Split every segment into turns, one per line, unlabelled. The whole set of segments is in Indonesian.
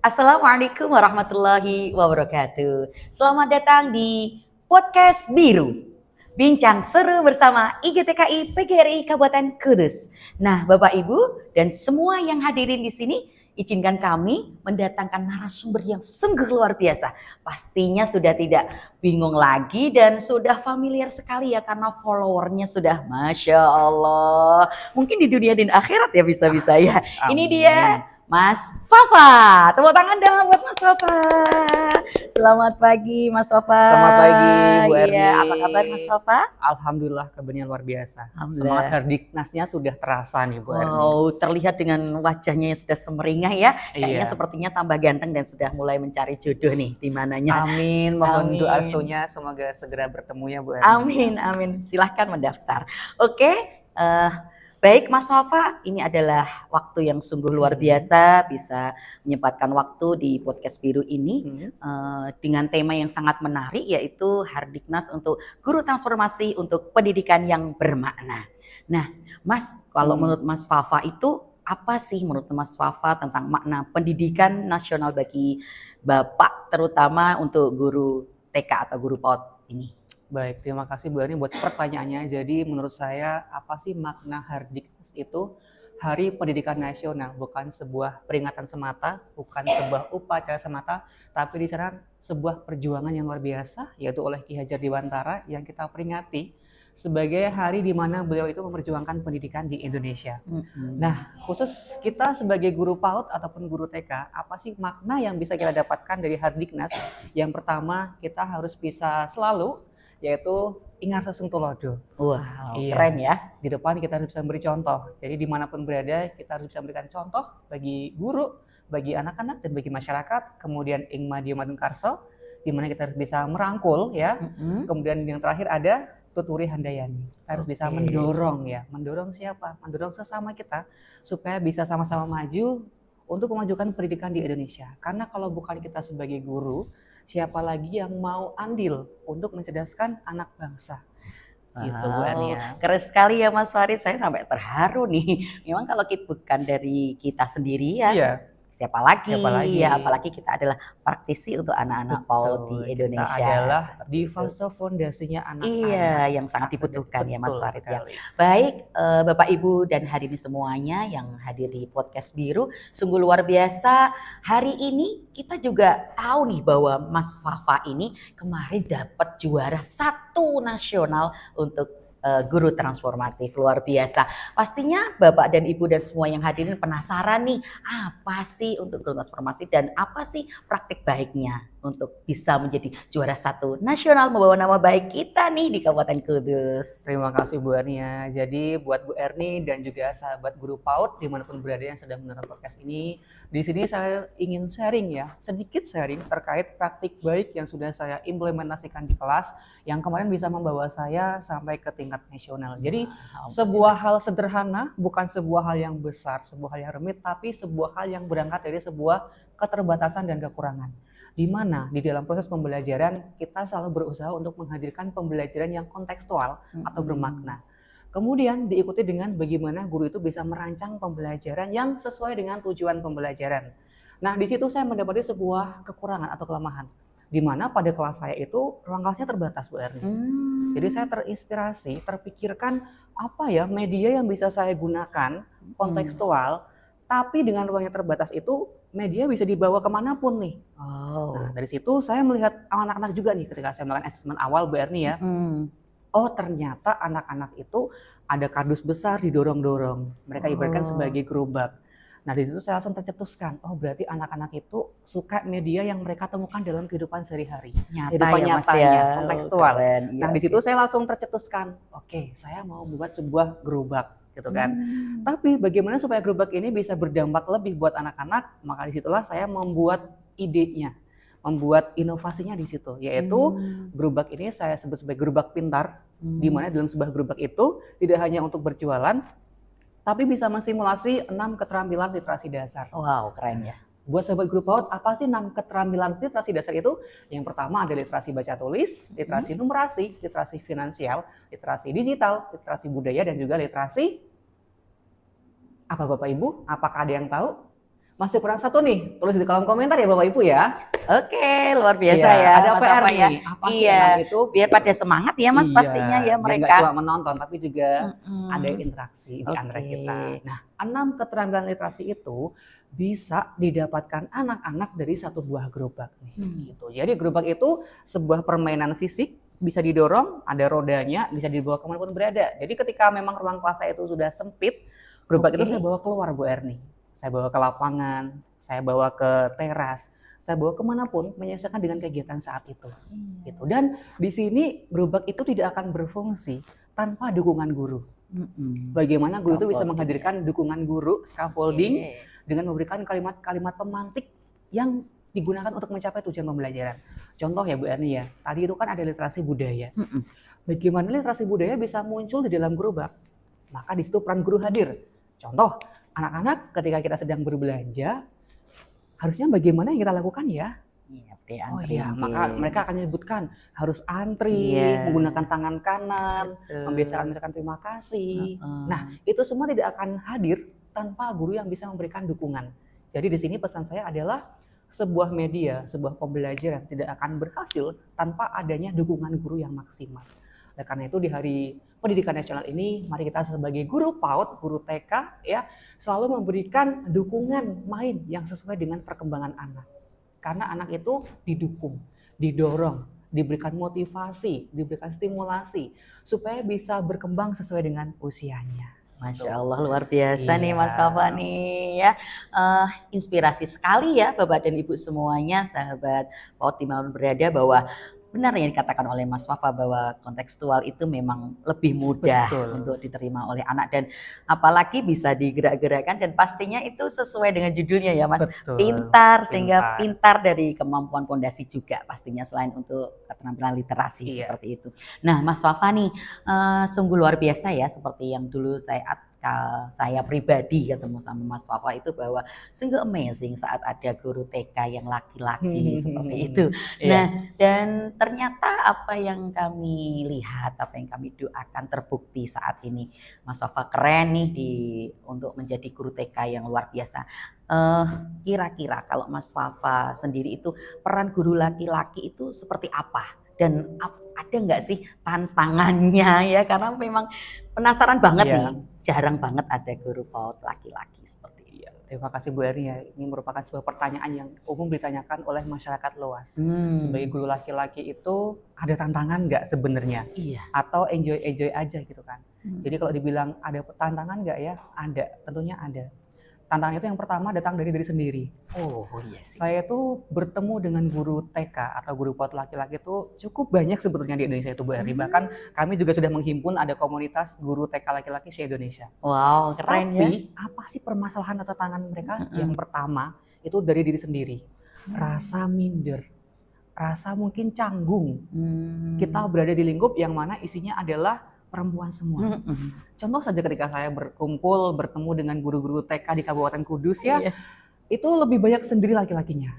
Assalamualaikum warahmatullahi wabarakatuh. Selamat datang di Podcast Biru. Bincang seru bersama IGTKI PGRI Kabupaten Kudus. Nah, Bapak Ibu dan semua yang hadirin di sini, izinkan kami mendatangkan narasumber yang sungguh luar biasa. Pastinya sudah tidak bingung lagi dan sudah familiar sekali ya karena followernya sudah Masya Allah. Mungkin di dunia dan akhirat ya bisa-bisa ya. Ini dia Mas Fafa. Tepuk tangan dong buat Mas Fafa. Selamat pagi Mas Fafa.
Selamat pagi Bu Erni.
Iya, apa kabar Mas Fafa?
Alhamdulillah kabarnya luar biasa.
Alhamdulillah.
Semangat Hardiknasnya sudah terasa nih Bu Erni.
Wow, terlihat dengan wajahnya yang sudah semeringah ya. Kayaknya
Iya.
sepertinya tambah ganteng dan sudah mulai mencari jodoh nih di mananya.
Amin, mohon
Amin.
doa restunya semoga segera bertemu ya Bu Erni.
Amin, amin. Silahkan mendaftar. Oke, baik Mas Wafa, ini adalah waktu yang sungguh luar biasa bisa menyempatkan waktu di Podcast Biru ini dengan tema yang sangat menarik yaitu Hardiknas untuk Guru Transformasi untuk Pendidikan yang Bermakna. Nah, Mas, kalau menurut Mas Fafa itu apa sih menurut Mas Fafa tentang makna pendidikan nasional bagi Bapak terutama untuk guru TK atau guru PAUD ini?
Baik, terima kasih Bu Erni buat pertanyaannya. Jadi menurut saya apa sih makna Hardiknas itu? Hari Pendidikan Nasional, bukan sebuah peringatan semata, bukan sebuah upacara semata, tapi di sana sebuah perjuangan yang luar biasa, yaitu oleh Ki Hajar Dewantara yang kita peringati sebagai hari di mana beliau itu memperjuangkan pendidikan di Indonesia. Nah, khusus kita sebagai guru PAUD ataupun guru TK, apa sih makna yang bisa kita dapatkan dari Hardiknas? Yang pertama, kita harus bisa selalu yaitu ingat sesung tulodo.
Wow, keren ya.
Di depan kita harus bisa memberi contoh. Jadi dimanapun berada kita harus bisa memberikan contoh bagi guru, bagi anak-anak dan bagi masyarakat. Kemudian ing madya madun karso, di mana kita harus bisa merangkul ya. Kemudian yang terakhir ada tuturi handayani. Kita harus bisa mendorong ya. Mendorong siapa? Mendorong sesama kita supaya bisa sama-sama maju untuk memajukan pendidikan di Indonesia. Karena kalau bukan kita sebagai guru, siapa lagi yang mau andil untuk mencerdaskan anak bangsa? Gitu Bu Erni ya.
Keren sekali ya Mas Farid, saya sampai terharu nih. Memang kalau kita bukan dari kita sendiri ya,
Iya.
siapa lagi?
Siapa lagi?
Ya, apalagi kita adalah praktisi untuk anak-anak PAUD di Indonesia.
Kita adalah di fase fondasinya anak-anak.
Iya, yang sangat dibutuhkan ya Mas
Betul
Farid ya.
sekali.
Baik, Bapak Ibu dan hadirin semuanya yang hadir di Podcast Biru, sungguh luar biasa. Hari ini kita juga tahu nih bahwa Mas Fafa ini kemarin dapat juara 1 nasional untuk guru transformatif, luar biasa. Pastinya Bapak dan Ibu dan semua yang hadirin penasaran nih, apa sih untuk guru transformasi dan apa sih praktik baiknya untuk bisa menjadi juara 1 nasional membawa nama baik kita nih di Kabupaten Kudus.
Terima kasih Bu Erni ya. Jadi buat Bu Erni dan juga sahabat guru PAUD dimanapun berada yang sedang menonton podcast ini, di sini saya ingin sharing ya, sedikit sharing terkait praktik baik yang sudah saya implementasikan di kelas yang kemarin bisa membawa saya sampai ke tingkat nasional. Jadi sebuah hal sederhana, bukan sebuah hal yang besar, sebuah hal yang rumit, tapi sebuah hal yang berangkat dari sebuah keterbatasan dan kekurangan. Di mana di dalam proses pembelajaran kita selalu berusaha untuk menghadirkan pembelajaran yang kontekstual atau bermakna. Kemudian diikuti dengan bagaimana guru itu bisa merancang pembelajaran yang sesuai dengan tujuan pembelajaran. Nah, di situ saya mendapati sebuah kekurangan atau kelemahan. Di mana pada kelas saya itu ruang kelasnya terbatas Bu Erni. Jadi saya terinspirasi, terpikirkan apa ya media yang bisa saya gunakan kontekstual, tapi dengan ruang yang terbatas itu media bisa dibawa kemanapun nih. Nah, dari situ saya melihat anak-anak juga nih ketika saya melakukan asesmen awal Bu Erni ya. Oh ternyata anak-anak itu ada kardus besar didorong-dorong. Mereka ibaratkan sebagai gerobak. Nah di situ saya langsung tercetuskan, oh berarti anak-anak itu suka media yang mereka temukan dalam kehidupan sehari-hari.
Nyata ya Mas ya,
kontekstual.
keren,
Nah
iya,
di situ saya langsung tercetuskan, oke, saya mau membuat sebuah gerobak gitu kan. Tapi bagaimana supaya gerobak ini bisa berdampak lebih buat anak-anak, maka disitulah saya membuat idenya, membuat inovasinya di situ, yaitu gerobak ini saya sebut sebagai gerobak pintar, di mana dalam sebuah gerobak itu tidak hanya untuk berjualan, tapi bisa mensimulasi 6 keterampilan literasi dasar.
Wow, keren ya.
Buat sahabat guru PAUD, apa sih 6 keterampilan literasi dasar itu? Yang pertama ada literasi baca tulis, literasi numerasi, literasi finansial, literasi digital, literasi budaya, dan juga literasi apa Bapak Ibu? Apakah ada yang tahu? Masih kurang satu nih, tulis di kolom komentar ya Bapak Ibu ya.
Oke, luar biasa
Iya,
ya
ada
Mas
PR
Wafa ya.
nih, apa sih
Iya,
enam itu?
biar pada semangat ya Mas
Iya,
pastinya ya
biar nggak
mereka.
cuma menonton tapi juga ada
Mm-mm.
interaksi di antara
Oke.
kita. Nah, 6 keterampilan literasi itu bisa didapatkan anak-anak dari satu buah gerobak nih. Gitu. Jadi gerobak itu sebuah permainan fisik, bisa didorong, ada rodanya, bisa dibawa kemanapun berada. Jadi ketika memang ruang kelas saya itu sudah sempit, gerobak itu saya bawa keluar Bu Erni. Saya bawa ke lapangan, saya bawa ke teras, saya bawa kemanapun menyesuaikan dengan kegiatan saat itu. Gitu. Dan di sini gerobak itu tidak akan berfungsi tanpa dukungan guru. Bagaimana guru itu bisa menghadirkan dukungan guru, scaffolding, dengan memberikan kalimat-kalimat pemantik yang digunakan untuk mencapai tujuan pembelajaran. Contoh ya Bu Erni ya, tadi itu kan ada literasi budaya. Bagaimana literasi budaya bisa muncul di dalam gerobak? Maka di situ peran guru hadir. Contoh, anak-anak ketika kita sedang berbelanja, harusnya bagaimana yang kita lakukan ya? Oh iya, maka mereka akan menyebutkan harus antri, menggunakan tangan kanan, membiasakan misalkan terima kasih. Nah, itu semua tidak akan hadir tanpa guru yang bisa memberikan dukungan. Jadi di sini pesan saya adalah sebuah media, sebuah pembelajaran tidak akan berhasil tanpa adanya dukungan guru yang maksimal. Oleh karena itu di Hari Pendidikan Nasional ini, mari kita sebagai guru PAUD, guru TK ya, selalu memberikan dukungan main yang sesuai dengan perkembangan anak. Karena anak itu didukung, didorong, diberikan motivasi, diberikan stimulasi supaya bisa berkembang sesuai dengan usianya.
Masya Allah, luar biasa nih Mas Wafa nih ya. Inspirasi sekali ya Bapak dan Ibu semuanya, sahabat PAUD dimanapun berada, bahwa benar yang dikatakan oleh Mas Wafa bahwa kontekstual itu memang lebih mudah untuk diterima oleh anak, dan apalagi bisa digerak-gerakkan, dan pastinya itu sesuai dengan judulnya ya Mas. Pintar, sehingga pintar dari kemampuan fondasi juga pastinya, selain untuk keterampilan literasi seperti itu. Nah Mas Wafa nih, sungguh luar biasa ya, seperti yang dulu saya pribadi ketemu sama Mas Wafa itu, bahwa sungguh amazing saat ada guru TK yang laki-laki seperti itu. Nah, dan ternyata apa yang kami lihat, apa yang kami doakan terbukti saat ini. Mas Wafa keren nih untuk menjadi guru TK yang luar biasa. Kira-kira kalau Mas Wafa sendiri itu, peran guru laki-laki itu seperti apa? Dan ada nggak sih tantangannya ya? Karena memang penasaran banget nih. Jarang banget ada guru PAUD laki-laki seperti itu.
Terima kasih Bu Erni ya. Ini merupakan sebuah pertanyaan yang umum ditanyakan oleh masyarakat luas. Sebagai guru laki-laki itu ada tantangan nggak sebenarnya? Atau enjoy aja gitu kan? Jadi kalau dibilang ada tantangan nggak ya? Ada, tentunya ada. Tantangan itu yang pertama datang dari diri sendiri. Saya tuh bertemu dengan guru TK atau guru PAUD laki-laki itu cukup banyak sebetulnya di Indonesia itu Bu Erni. Bahkan kami juga sudah menghimpun ada komunitas guru TK laki-laki se-Indonesia.
Wow, keren.
Tapi apa sih permasalahan atau tantangan mereka? Yang pertama itu dari diri sendiri. Rasa minder, rasa mungkin canggung. Kita berada di lingkup yang mana isinya adalah perempuan semua. Contoh saja ketika saya bertemu dengan guru-guru TK di Kabupaten Kudus ya, itu lebih banyak sendiri laki-lakinya.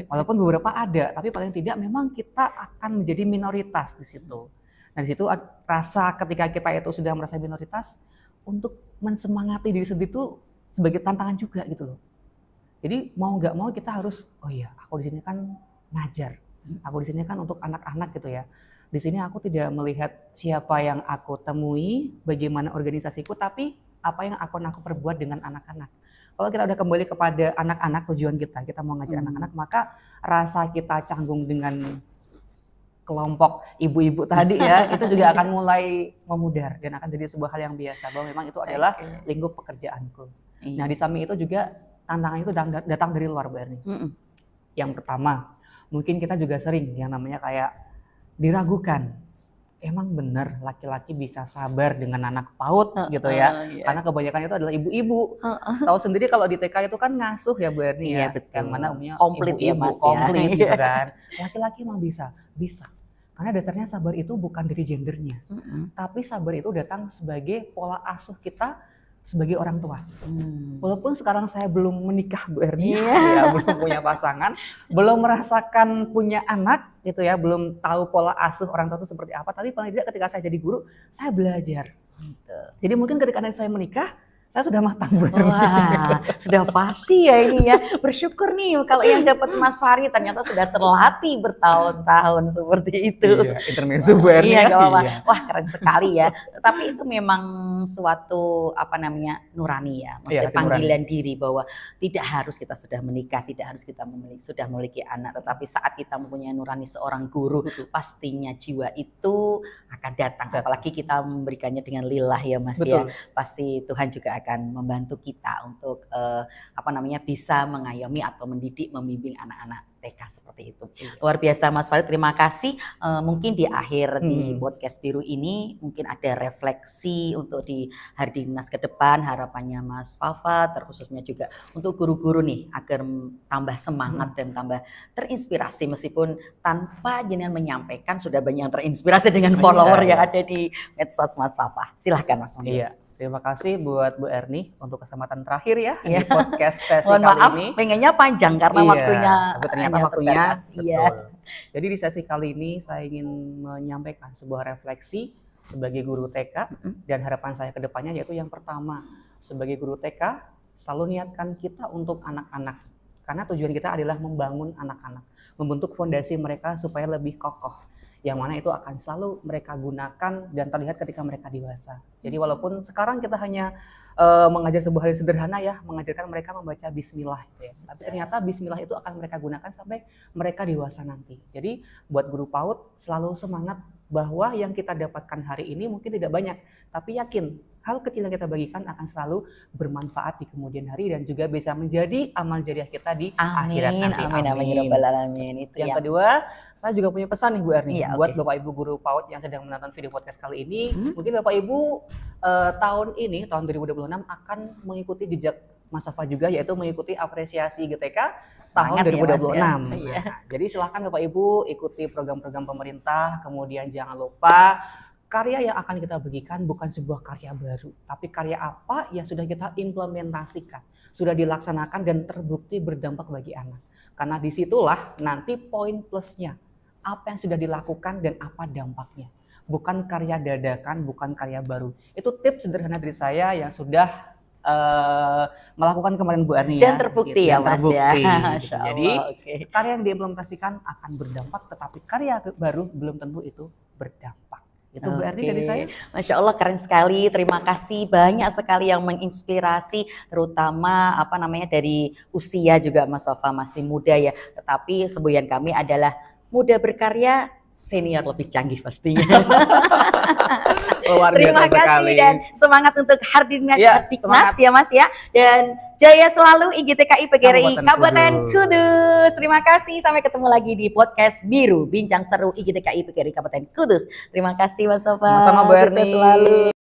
Walaupun beberapa ada, tapi paling tidak memang kita akan menjadi minoritas di situ. Nah di situ rasa ketika kita itu sudah merasa minoritas, untuk mensemangati diri sendiri itu sebagai tantangan juga gitu loh. Jadi mau nggak mau kita harus, oh iya aku di sini kan ngajar, aku di sini kan untuk anak-anak gitu ya. Di sini aku tidak melihat siapa yang aku temui, bagaimana organisasiku, tapi apa yang aku perbuat dengan anak-anak. Kalau kita udah kembali kepada anak-anak, tujuan kita mau ngajar anak-anak, maka rasa kita canggung dengan kelompok ibu-ibu tadi ya, itu juga akan mulai memudar dan akan jadi sebuah hal yang biasa, bahwa memang itu adalah lingkup pekerjaanku. Nah di samping itu juga tantangan itu datang dari luar Bu Erni. Yang pertama, mungkin kita juga sering yang namanya kayak diragukan, emang benar laki-laki bisa sabar dengan anak PAUD gitu ya, karena kebanyakan itu adalah ibu-ibu. Tahu sendiri kalau di TK itu kan ngasuh ya Bu Erni ya, yang mana umumnya
komplit ya Mas,
komplit gitu kan. Laki-laki emang bisa, karena dasarnya sabar itu bukan dari gendernya, tapi sabar itu datang sebagai pola asuh kita sebagai orang tua. Walaupun sekarang saya belum menikah Bu Erni, ya, belum punya pasangan, belum merasakan punya anak gitu ya, belum tahu pola asuh orang tua itu seperti apa, tapi paling tidak ketika saya jadi guru, saya belajar. Jadi mungkin ketika saya menikah, saya sudah matang Bu Erni.
Wah, sudah pasti ya ini ya. Bersyukur nih kalau yang dapat Mas Fahri ternyata sudah terlatih bertahun-tahun seperti itu.
Iya, intermezzo Bu Erni.
Iya,
ya.
gak apa-apa.
Iya.
Wah, keren sekali ya. Tetapi itu memang suatu nurani ya. Maksudnya
Iya, hati nurani.
panggilan diri bahwa tidak harus kita sudah menikah, tidak harus kita sudah memiliki anak, tetapi saat kita mempunyai nurani seorang guru, pastinya jiwa itu akan datang. Apalagi kita memberikannya dengan lillah ya Mas ya.
Betul.
Pasti Tuhan juga akan membantu kita untuk bisa mengayomi atau mendidik, membimbing anak-anak TK seperti itu. Luar biasa Mas Fahri, terima kasih. Mungkin di akhir di podcast biru ini mungkin ada refleksi untuk di hari dinas ke depan, harapannya Mas Fafa, terkhususnya juga untuk guru-guru nih agar tambah semangat dan tambah terinspirasi meskipun tanpa jenengan menyampaikan sudah banyak yang terinspirasi dengan follower yang ada di medsos Mas Fafa. Silahkan Mas Fafa.
Iya. Terima kasih buat Bu Erni untuk kesempatan terakhir ya
Iya.
di podcast sesi
Mohon
kali
maaf,
ini.
pengennya panjang karena
Iya,
waktunya
tapi ternyata
hanya
waktunya
terbatas. Iya.
betul. Jadi di sesi kali ini saya ingin menyampaikan sebuah refleksi sebagai guru TK dan harapan saya ke depannya yaitu yang pertama, sebagai guru TK selalu niatkan kita untuk anak-anak. Karena tujuan kita adalah membangun anak-anak, membentuk fondasi mereka supaya lebih kokoh. Yang mana itu akan selalu mereka gunakan dan terlihat ketika mereka dewasa. Jadi walaupun sekarang kita hanya mengajar sebuah hal sederhana ya, mengajarkan mereka membaca bismillah gitu ya. Tapi ternyata bismillah itu akan mereka gunakan sampai mereka dewasa nanti. Jadi buat guru PAUD selalu semangat bahwa yang kita dapatkan hari ini mungkin tidak banyak, tapi yakin hal kecil yang kita bagikan akan selalu bermanfaat di kemudian hari dan juga bisa menjadi amal jariah kita di akhirat nanti.
Amin ya rabbal alamin. Itu
Yang kedua, saya juga punya pesan nih Bu Erni
Iya,
buat
oke.
Bapak Ibu guru PAUD yang sedang menonton video podcast kali ini. Mungkin Bapak Ibu tahun ini, tahun 2026 akan mengikuti jejak Mas Safa juga, yaitu mengikuti apresiasi GTK tahun
Semangat ya, Mas,
2026.
ya. Iya.
Nah, jadi silahkan Bapak Ibu ikuti program-program pemerintah, kemudian jangan lupa karya yang akan kita bagikan bukan sebuah karya baru, tapi karya apa yang sudah kita implementasikan, sudah dilaksanakan dan terbukti berdampak bagi anak. Karena disitulah nanti poin plusnya, apa yang sudah dilakukan dan apa dampaknya. Bukan karya dadakan, bukan karya baru. Itu tips sederhana dari saya yang sudah melakukan kemarin Bu Erni
Dan
ya.
terbukti
Gitu,
ya Mas ya.
terbukti, gitu.
Masya Allah,
Jadi
oke.
karya yang diimplementasikan akan berdampak, tetapi karya baru belum tentu itu berdampak. Itu Bu Erni dari saya.
Masya Allah keren sekali, terima kasih banyak sekali yang menginspirasi, terutama dari usia juga Mas Wafa masih muda ya, tetapi semboyan kami adalah muda berkarya, senior lebih canggih pastinya.
Luar
Terima
biasa
kasih
sekali.
dan semangat untuk Hardinat
Ya,
Tiknas
semangat.
ya Mas ya, dan jaya selalu IGTKI PGRI
Kabupaten
Kabupaten
Kudus.
Kudus. Terima kasih, sampai ketemu lagi di podcast Biru, bincang seru IGTKI PGRI Kabupaten Kudus. Terima kasih Mas Sofa.
Sama-sama Bu
Sukses
Erni.
selalu.